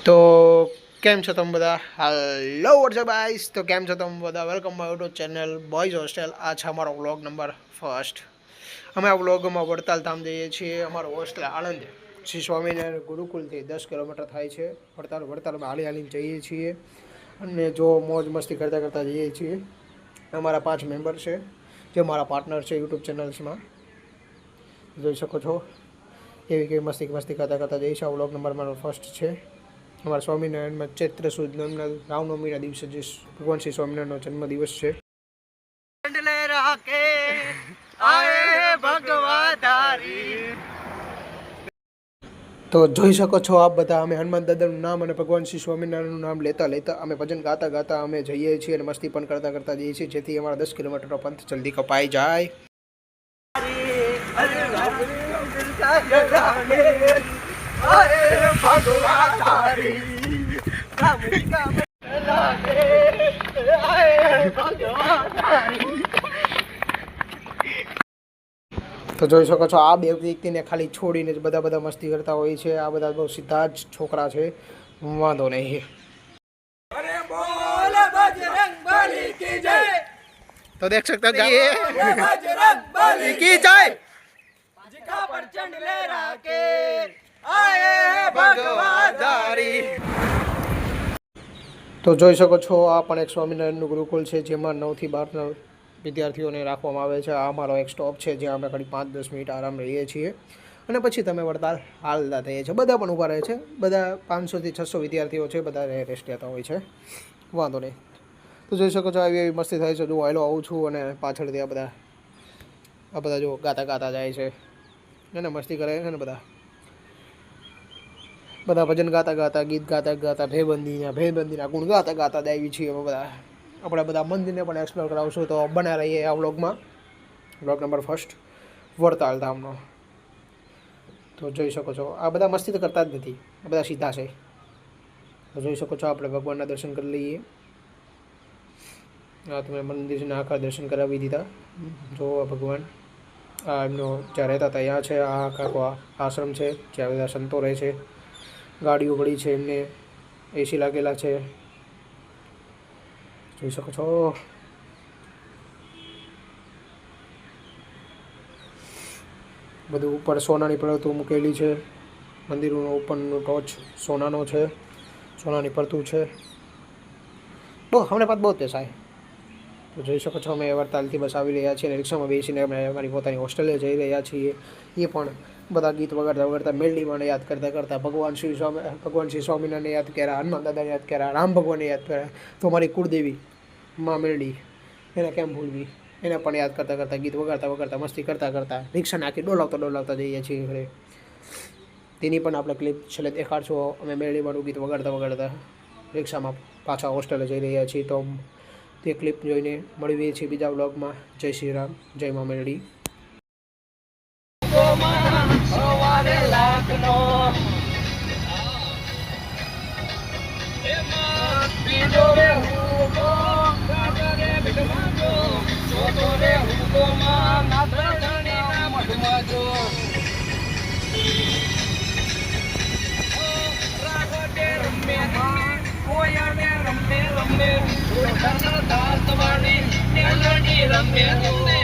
તો કેમ છો તમે બધા? હેલો વોટ્સઅપ ગાઈસ, તો કેમ છો તમે બધા? Welcome my YouTube channel boys hostel. આ છે અમારો વ્લોગ નંબર 1. અમે આ વ્લોગમાં વડતાલ ધામ જઈએ છીએ. અમારો હોસ્ટેલ આણંદ શ્રી સ્વામિનારાયણ ગુરુકુલથી 10 કિલોમીટર થાય છે. વડતાલમાં હાલીને જઈએ છીએ અને જો મોજ મસ્તી કરતાં કરતાં જઈએ છીએ. અમારા 5 મેમ્બર છે, જે મારા પાર્ટનર છે યુટ્યુબ ચેનલ્સમાં, જોઈ શકો છો. એવી કેવી મસ્તી કરતાં જઈએ છીએ. આ વ્લોગ નંબર મારો 1 છે. અમારા સ્વામિનારાયણમાં ચૈત્ર સુદ રામનવમીના દિવસે જે ભગવાન શ્રી સ્વામિનારાયણનો જન્મદિવસ છે. તો જોઈ શકો છો આપ બધા, અમે હનુમાન દાદાનું નામ અને ભગવાન શ્રી સ્વામિનારાયણનું નામ લેતા અમે ભજન ગાતા અમે જઈએ છીએ અને મસ્તી પણ કરતા જઈએ છીએ, જેથી અમારા 10 કિલોમીટરનો પંથ જલ્દી કપાઈ જાય. તો જોઈ શકો છો આ બે વ્યક્તિને ખાલી છોડીને જ બધા મસ્તી કરતા હોય છે. આ બધા બહુ સીધા જ છોકરા છે, વાંધો નહીં. તો દેખ सकते हो તો જોઈ શકો છો આ પણ એક સ્વામિનારાયણનું ગુરુકુલ છે, જેમાં 9 થી 12 વિદ્યાર્થીઓને રાખવામાં આવે છે. આ અમારો એક સ્ટોપ છે, જ્યાં અમે ખાલી 5-10 મિનિટ આરામ રહીએ છીએ અને પછી તમે વડતાલ હાલતા થઈએ છીએ. બધા પણ ઊભા રહે છે. બધા 500 થી 600 વિદ્યાર્થીઓ છે, બધા રેસ્ટ લેતા હોય છે, વાંધો નહીં. તો જોઈ શકો છો આવી એવી મસ્તી થાય છે. જો હાલો આવું છું અને પાછળથી આ બધા જો ગાતા જાય છે અને મસ્તી કરે છે ને બધા ભજન ગાતા ગીત ગાતા ભેબંદીના ગુણ ગાતા આવી છીએ અમે બધા. આપણે બધા મંદિરને પણ એક્સપ્લોર કરાવશું, તો બના રહીએ આ વ્લોગમાં. વ્લોગ નંબર 1 વડતાલ ધામનો. તો જોઈ શકો છો આ બધા મસ્તી તો કરતા જ નથી, આ બધા સીધા છે. તો જોઈ શકો છો આપણે ભગવાનના દર્શન કરી લઈએ. હા, તમે મંદિરના આખા દર્શન કરાવી દીધા. જો ભગવાન આ એમનો જ્યાં રહેતા હતા ત્યાં છે. આ આખા આશ્રમ છે, જ્યાં બધા સંતો રહે છે. ગાડીઓ પડી છે, એમને એસી લાગેલા છે, જોઈ શકો છો. બધું ઉપર સોનાની પડતું મૂકેલી છે. મંદિરનો ઉપરનો ટોચ સોનાનો છે, સોનાની પડતું છે. હમણાં પાસ બહુ પૈસા. તો જોઈ શકો છો અમે વડતાલથી બસ આવી રહ્યા છીએ અને રિક્ષામાં બેસીને અમે અમારી પોતાની હોસ્ટેલે જઈ રહ્યા છીએ. એ પણ બધા ગીત વગાડતા મેલડીમાંને યાદ કરતા ભગવાન શ્રી સ્વામિનારાયણને યાદ કર્યા, હનુમાન દાદાને યાદ કર્યા, રામ ભગવાનને યાદ કર્યા. તો અમારી કુળદેવી માં મેલડી, એને કેમ ભૂલવી, એને પણ યાદ કરતા ગીત વગાડતા મસ્તી કરતા રિક્ષા નાખી ડોલાવતા જઈએ છીએ ઘરે. તેની પણ આપણે ક્લિપ છેલ્લે દેખાડશો. અમે મેલડીમાંનું ગીત વગાડતા રિક્ષામાં પાછા હોસ્ટેલે જઈ રહ્યા છીએ. તો તે ક્લિપ જોઈને મળીએ છીએ બીજા વ્લોગમાં. જય શ્રી રામ, જય મા મેલડી. રમે